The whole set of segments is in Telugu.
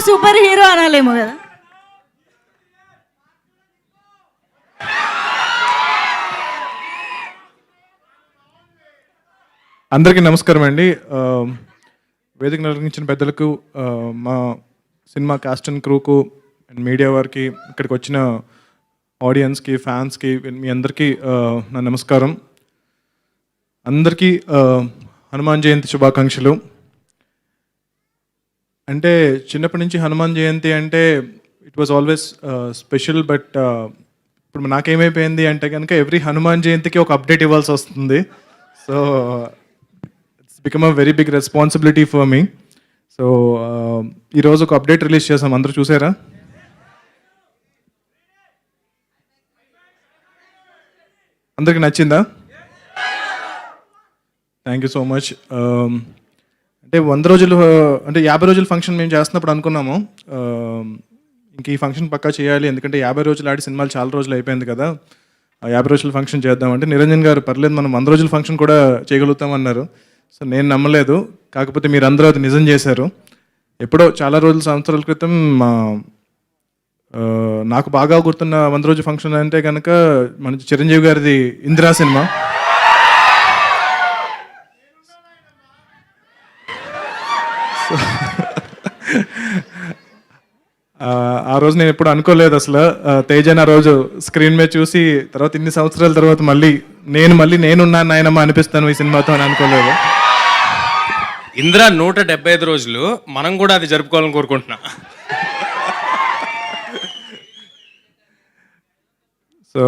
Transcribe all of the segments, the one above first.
సూపర్ హీరో అనాలేమో కదా. అందరికీ నమస్కారం అండి. వేదిక నిర్వహించిన పెద్దలకు, మా సినిమా కాస్ట్ అండ్ క్రూకు అండ్ మీడియా వారికి, ఇక్కడికి వచ్చిన ఆడియన్స్కి, ఫ్యాన్స్కి, మీ అందరికీ నా నమస్కారం. అందరికీ హనుమాన్ జయంతి శుభాకాంక్షలు. అంటే చిన్నప్పటి నుంచి హనుమాన్ జయంతి అంటే it was always special. But ఇప్పుడు నాకేమైపోయింది అంటే కనుక ఎవ్రీ హనుమాన్ జయంతికి ఒక అప్డేట్ ఇవ్వాల్సి వస్తుంది. So it's become a very big responsibility for me. So ఈరోజు ఒక అప్డేట్ రిలీజ్ చేసాం, అందరూ చూసారా? అందరికి నచ్చిందా? Thank you so much. అంటే 100 రోజులు అంటే 50 రోజుల ఫంక్షన్ మేము చేస్తున్నప్పుడు అనుకున్నాము ఇంక ఈ ఫంక్షన్ పక్కా చేయాలి, ఎందుకంటే 50 రోజులు ఆడి సినిమాలు చాలా రోజులు అయిపోయింది కదా, 50 రోజుల ఫంక్షన్ చేద్దామంటే నిరంజన్ గారు పర్లేదు మనం 100 రోజుల ఫంక్షన్ కూడా చేయగలుగుతామన్నారు. సో నేను నమ్మలేదు, కాకపోతే మీరు అందరూ అది నిజం చేశారు. ఎప్పుడో చాలా రోజుల సంవత్సరాల క్రితం నాకు బాగా గుర్తున్న 100 రోజుల ఫంక్షన్ అంటే కనుక మన చిరంజీవి గారిది ఇందిరా సినిమా. ఆ రోజు నేను ఎప్పుడు అనుకోలేదు అసలు తేజన్ ఆ రోజు స్క్రీన్ మీద చూసి తర్వాత ఇన్ని సంవత్సరాల తర్వాత మళ్ళీ నేనున్నాను నాయనమ్మ అనిపిస్తాను ఈ సినిమాతో అని అనుకోలేదు. ఇందిరా 175 రోజులు మనం కూడా అది జరుపుకోవాలని కోరుకుంటున్నా. సో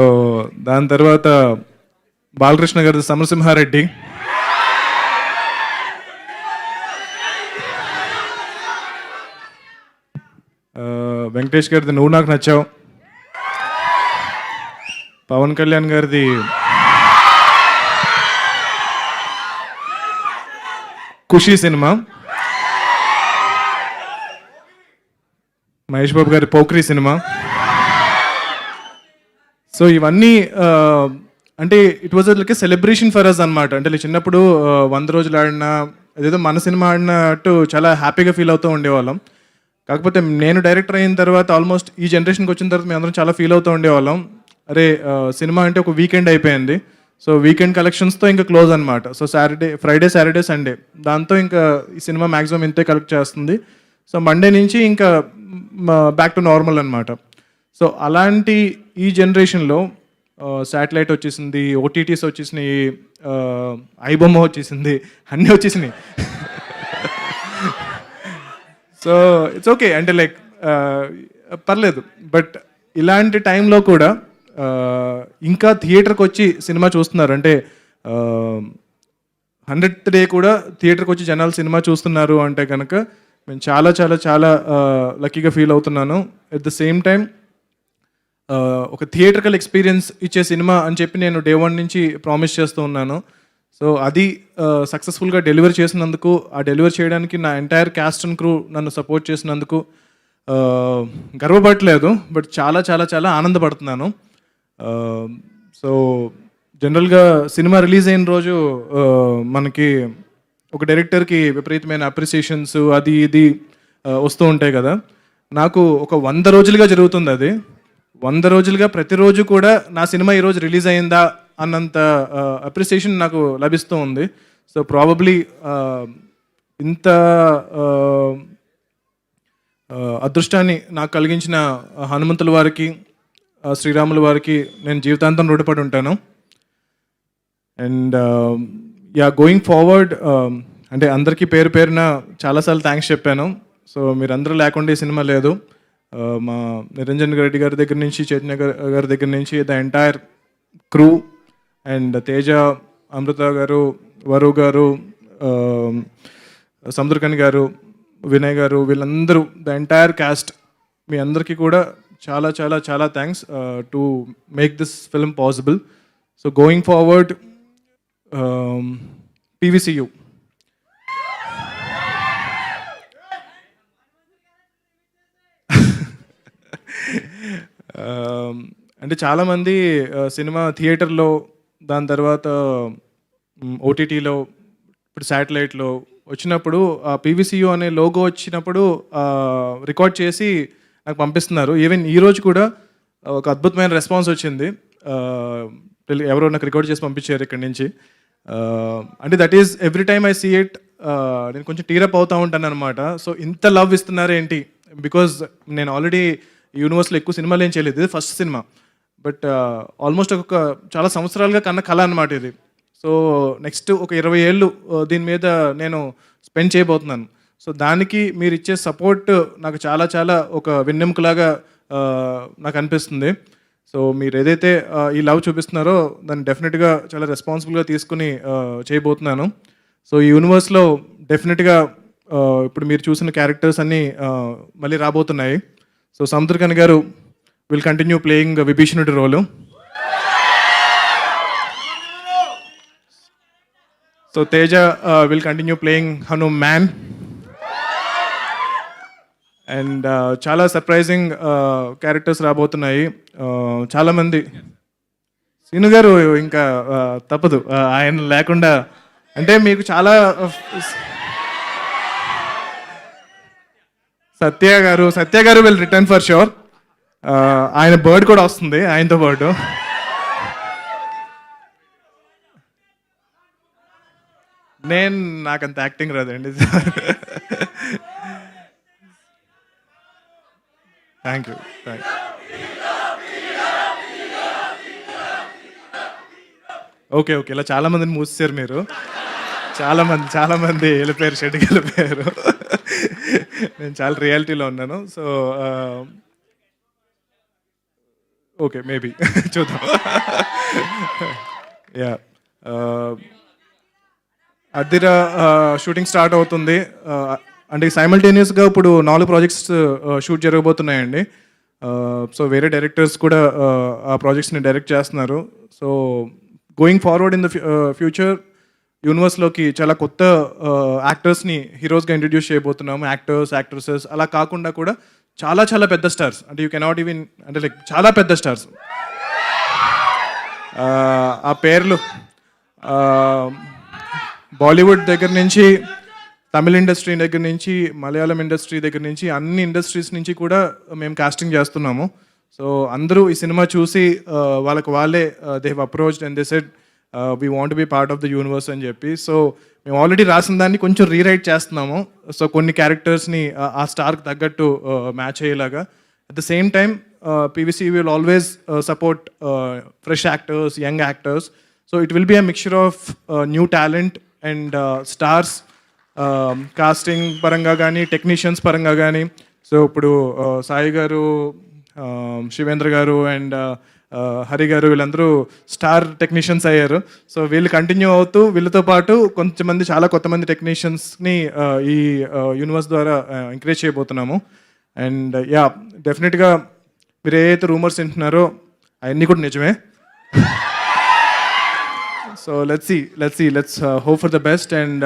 దాని తర్వాత బాలకృష్ణ గారి సమరసింహారెడ్డి, వెంకటేష్ గారిది నువ్వు నాకు నచ్చావు, పవన్ కళ్యాణ్ గారిది ఖుషీ సినిమా, మహేష్ బాబు గారి పోక్రీ సినిమా. సో ఇవన్నీ అంటే it was like a celebration for us అనమాట. అంటే చిన్నప్పుడు 100 రోజులు ఆడినా అదేదో మన సినిమా ఆడినట్టు చాలా హ్యాపీగా ఫీల్ అవుతూ ఉండేవాళ్ళం. కాకపోతే నేను డైరెక్టర్ అయిన తర్వాత ఆల్మోస్ట్ ఈ జనరేషన్కి వచ్చిన తర్వాత మేము అందరం చాలా ఫీల్ అవుతూ ఉండేవాళ్ళం, అరే సినిమా అంటే ఒక వీకెండ్ అయిపోయింది, సో వీకెండ్ కలెక్షన్స్తో ఇంకా క్లోజ్ అనమాట. సో ఫ్రైడే సాటర్డే సండే దాంతో ఇంకా ఈ సినిమా మ్యాక్సిమం ఇంతే కలెక్ట్ చేస్తుంది. సో మండే నుంచి ఇంకా బ్యాక్ టు నార్మల్ అనమాట. సో అలాంటి ఈ జనరేషన్లో శాటిలైట్ వచ్చేసింది, ఓటీటీస్ వచ్చేసినాయి, ఐబొమ్మ వచ్చేసింది, అన్నీ వచ్చేసినాయి. సో ఇట్స్ ఓకే, అంటే లైక్ పర్లేదు. బట్ ఇలాంటి టైంలో కూడా ఇంకా థియేటర్కి వచ్చి సినిమా చూస్తున్నారు, అంటే 100th డే కూడా థియేటర్కి వచ్చి జనాలు సినిమా చూస్తున్నారు అంటే కనుక నేను చాలా చాలా చాలా లక్కీగా ఫీల్ అవుతున్నాను. ఎట్ ద సేమ్ టైం ఒక థియేటర్కల్ ఎక్స్పీరియన్స్ ఇచ్చే సినిమా అని చెప్పి నేను డే 1 నుంచి ప్రామిస్ చేస్తూ ఉన్నాను. సో అది సక్సెస్ఫుల్గా డెలివర్ చేసినందుకు, ఆ డెలివర్ చేయడానికి నా ఎంటైర్ క్యాస్ట్ అండ్ క్రూ నన్ను సపోర్ట్ చేసినందుకు గర్వపడట్లేదు, బట్ చాలా చాలా చాలా ఆనందపడుతున్నాను. సో జనరల్గా సినిమా రిలీజ్ అయిన రోజు మనకి ఒక డైరెక్టర్కి విపరీతమైన అప్రిసియేషన్స్ అది ఇది వస్తూ ఉంటాయి కదా. నాకు ఒక 100 రోజులుగా జరుగుతుంది అది. 100 రోజులుగా ప్రతిరోజు కూడా నా సినిమా ఈరోజు రిలీజ్ అయిందా అన్నంత అప్రిసియేషన్ నాకు లభిస్తూ ఉంది. సో ప్రాబబ్లీ ఇంత అదృష్టాన్ని నాకు కలిగించిన హనుమంతుల వారికి, శ్రీరాముల వారికి నేను జీవితాంతం రుణపడి ఉంటాను. అండ్ గోయింగ్ ఫార్వర్డ్ అంటే అందరికీ పేరు పేరున చాలాసార్లు థ్యాంక్స్ చెప్పాను. సో మీరందరూ లేకుండా ఈ సినిమా లేదు. మా నిరంజన్ రెడ్డి గారి దగ్గర నుంచి, చైతన్య గారి దగ్గర నుంచి, the entire crew and Teja, Amrita గారు, వరు గారు, సముద్రకని గారు, వినయ్ గారు, వీళ్ళందరూ ద ఎంటైర్ క్యాస్ట్, మీ అందరికీ కూడా చాలా చాలా చాలా thanks to make this film possible. So going forward PVCU. అంటే చాలామంది సినిమా థియేటర్లో, దాని తర్వాత ఓటీటీలో, ఇప్పుడు శాటిలైట్లో వచ్చినప్పుడు పీవీసీయూ అనే లోగో వచ్చినప్పుడు రికార్డ్ చేసి నాకు పంపిస్తున్నారు. ఈవెన్ ఈరోజు కూడా ఒక అద్భుతమైన రెస్పాన్స్ వచ్చింది. ఎవరో నాకు రికార్డ్ చేసి పంపించారు ఇక్కడి నుంచి. అంటే that is every time I see it నేను కొంచెం టీరప్ అవుతూ ఉంటాను అనమాట. సో ఇంత లవ్ ఇస్తున్నారు ఏంటి, బికాజ్ నేను ఆల్రెడీ యూనివర్స్లో ఎక్కువ సినిమాలు ఏం చేయలేదు, ఇది ఫస్ట్ సినిమా. బట్ ఆల్మోస్ట్ ఒక చాలా సంవత్సరాలుగా కన్న కళ అనమాట ఇది. సో నెక్స్ట్ ఒక 20 ఏళ్ళు దీని మీద నేను స్పెండ్ చేయబోతున్నాను. సో దానికి మీరు ఇచ్చే సపోర్ట్ నాకు చాలా చాలా ఒక వెన్నెముకలాగా నాకు అనిపిస్తుంది. సో మీరు ఏదైతే ఈ లవ్ చూపిస్తున్నారో దాన్ని డెఫినెట్గా చాలా రెస్పాన్సిబుల్గా తీసుకుని చేయబోతున్నాను. సో ఈ యూనివర్స్లో డెఫినెట్గా ఇప్పుడు మీరు చూసిన క్యారెక్టర్స్ అన్నీ మళ్ళీ రాబోతున్నాయి. సో సముద్రకని గారు విల్ కంటిన్యూ ప్లేయింగ్ విభీషణుడి రోలు. So Teja will continue playing Hanuman. And చాలా సర్ప్రైజింగ్ క్యారెక్టర్స్ రాబోతున్నాయి. చాలామంది సీను గారు ఇంకా తప్పదు ఆయన లేకుండా. అంటే మీకు చాలా సత్య గారు విల్ రిటర్న్ ఫర్ ష్యూర్. ఆయన బర్డ్ కూడా వస్తుంది ఆయనతో పాటు. నాకంత యాక్టింగ్ రాదండి. Thank you. ఓకే ఇలా చాలా మందిని మూసేశారు మీరు. చాలా మంది వెళ్ళిపోయారు, షెడ్కి వెళ్ళిపోయారు. నేను చాలా రియాలిటీలో ఉన్నాను. సో ఓకే మేబీ చూద్దాం. యా అద్దిరా షూటింగ్ స్టార్ట్ అవుతుంది. అంటే సైమల్టేనియస్గా ఇప్పుడు 4 ప్రాజెక్ట్స్ షూట్ జరగబోతున్నాయండి. సో వేరే డైరెక్టర్స్ కూడా ఆ ప్రాజెక్ట్స్ని డైరెక్ట్ చేస్తున్నారు. So going forward in the future యూనివర్స్లోకి చాలా కొత్త యాక్టర్స్ని హీరోస్గా ఇంట్రడ్యూస్ చేయబోతున్నాము. యాక్టర్స్, యాక్ట్రెసెస్ అలా కాకుండా కూడా చాలా చాలా పెద్ద స్టార్స్, అంటే యూ కెనాట్ ఈవెన్, అంటే లైక్ చాలా పెద్ద స్టార్స్. ఆ పేర్లు బాలీవుడ్ దగ్గర నుంచి, తమిళ ఇండస్ట్రీ దగ్గర నుంచి, మలయాళం ఇండస్ట్రీ దగ్గర నుంచి, అన్ని ఇండస్ట్రీస్ నుంచి కూడా మేము కాస్టింగ్ చేస్తున్నాము. సో అందరూ ఈ సినిమా చూసి వాళ్ళే they have approached and they said we want be part of the universe అని చెప్పి. సో మేము ఆల్రెడీ రాసిన దాన్ని కొంచెం రీరైట్ చేస్తున్నాము. సో కొన్ని క్యారెక్టర్స్ని ఆ స్టార్కి తగ్గట్టు మ్యాచ్ అయ్యేలాగా. At the same time PVC will always support fresh actors, young actors. So it will be a mixture of new talent and stars, casting పరంగా కానీ, టెక్నీషియన్స్ పరంగా కానీ. సో ఇప్పుడు సాయి గారు, శివేంద్ర గారు అండ్ హరి గారు వీళ్ళందరూ స్టార్ టెక్నీషియన్స్ అయ్యారు. సో వీళ్ళు కంటిన్యూ అవుతూ వీళ్ళతో పాటు కొంతమంది, చాలా కొత్తమంది టెక్నీషియన్స్ని ఈ యూనివర్స్ ద్వారా ఎంకరేజ్ చేయబోతున్నాము. అండ్ యా డెఫినెట్గా మీరు ఏదైతే రూమర్స్ వింటున్నారో అవన్నీ కూడా నిజమే. So let's hope for the best. And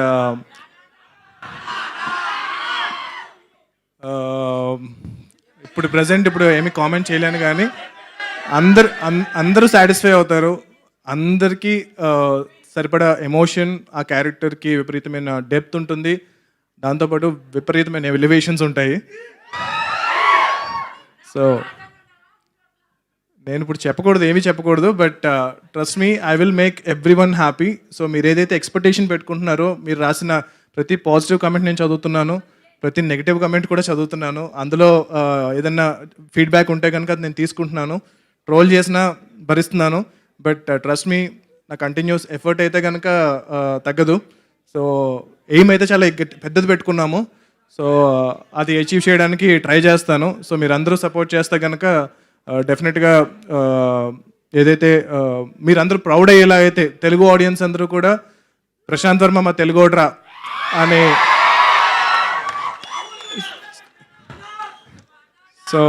ఇప్పుడు ప్రజెంట్ ఏమీ కామెంట్ చేయలేను, కానీ అందరూ సాటిస్ఫై అవుతారు. అందరికీ సరిపడా ఎమోషన్, ఆ క్యారెక్టర్కి విపరీతమైన డెప్త్ ఉంటుంది, దాంతోపాటు విపరీతమైన ఎలివేషన్స్ ఉంటాయి. సో నేను ఇప్పుడు ఏమీ చెప్పకూడదు, but trust me, I will make every one happy. So మీరు ఏదైతే ఎక్స్పెక్టేషన్ పెట్టుకుంటున్నారో, మీరు రాసిన ప్రతి పాజిటివ్ కమెంట్ నేను చదువుతున్నాను, ప్రతి నెగిటివ్ కమెంట్ కూడా చదువుతున్నాను. అందులో ఏదన్నా ఫీడ్బ్యాక్ ఉంటే కనుక అది నేను తీసుకుంటున్నాను. ట్రోల్ చేసినా భరిస్తున్నాను, బట్ ట్రస్ట్ మీ, నా కంటిన్యూస్ ఎఫర్ట్ అయితే కనుక తగ్గదు. సో ఎయిమ్ అయితే చాలా పెద్దది పెట్టుకున్నాము. సో అది అచీవ్ చేయడానికి ట్రై చేస్తాను. సో మీరు అందరూ సపోర్ట్ చేస్తే కనుక డెఫినెట్గా ఏదైతే మీరందరూ ప్రౌడ్ అయ్యేలా అయితే, తెలుగు ఆడియన్స్ అందరూ కూడా ప్రశాంత్ వర్మ మా తెలుగోడ్రా అని. సో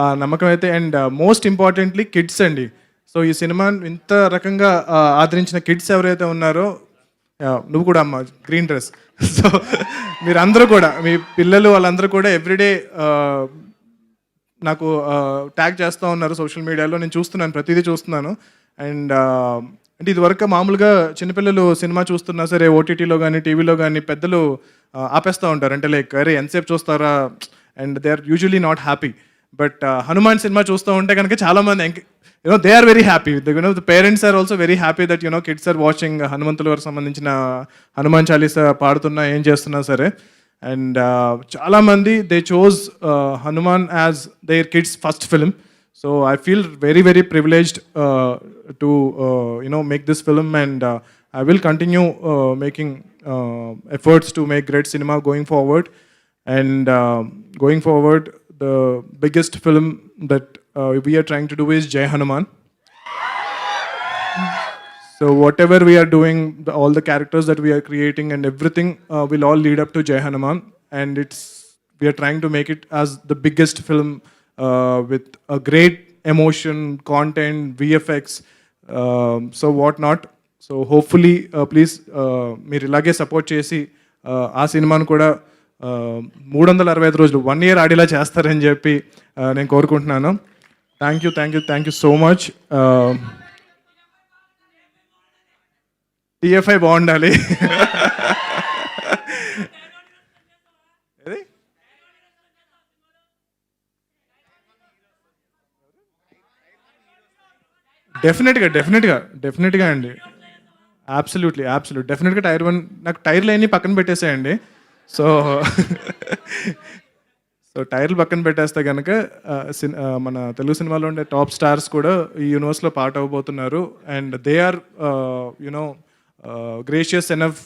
ఆ నమ్మకం అయితే. అండ్ మోస్ట్ ఇంపార్టెంట్లీ కిడ్స్ అండి. సో ఈ సినిమా ఇంత రకంగా ఆదరించిన కిడ్స్ ఎవరైతే ఉన్నారో, నువ్వు కూడా అమ్మ గ్రీన్ డ్రెస్. సో మీరందరూ కూడా, మీ పిల్లలు వాళ్ళందరూ కూడా ఎవ్రీడే నాకు ట్యాగ్ చేస్తూ ఉన్నారు సోషల్ మీడియాలో. నేను చూస్తున్నాను, ప్రతిదీ చూస్తున్నాను. అండ్ అంటే ఇదివరకు మామూలుగా చిన్నపిల్లలు సినిమా చూస్తున్నా సరే ఓటీటీలో కానీ టీవీలో కానీ పెద్దలు ఆపేస్తూ ఉంటారు. అంటే లైక్ అరే ఎంతసేపు చూస్తారా, and they are usually not happy. But Hanuman cinema చూస్తూ ఉంటే కనుక చాలామంది they are very happy. The parents are also very happy that kids are watching హనుమంతుల వారికి సంబంధించిన హనుమాన్ చాలీసా పాడుతున్నా ఏం చేస్తున్నా సరే. అండ్ చాలామంది they chose Hanuman as their kids first film. So I feel very, very privileged to make this film, and I will continue making efforts to make great cinema going forward. And going forward, the biggest film that we are trying to do is Jai Hanuman. So whatever we are doing, all the characters that we are creating and everything will all lead up to Jai Hanuman, and we are trying to make it as the biggest film with a great emotion, content, VFX, so what not. So hopefully please మీరు ఇలాగే సపోర్ట్ చేసి ఆ సినిమాను కూడా 365 రోజులు 1 year ఆడేలా చేస్తారని చెప్పి నేను కోరుకుంటున్నాను. Thank you so much. TFI బాగుండాలి. డెఫినెట్గా అండి. అబ్సల్యూట్లీ డెఫినెట్గా టైర్ 1 నాకు టైర్లు అన్నీ పక్కన పెట్టేసాయండి. సో టైర్లు పక్కన పెట్టేస్తే కనుక మన తెలుగు సినిమాలో ఉండే టాప్ స్టార్స్ కూడా ఈ యూనివర్స్లో part అవ్వబోతున్నారు. And they are gracious enough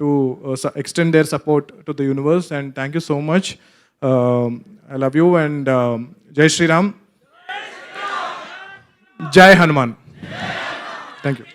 to extend their support to the universe. And thank you so much. I love you and జై శ్రీరామ్, జై హనుమాన్. Thank you.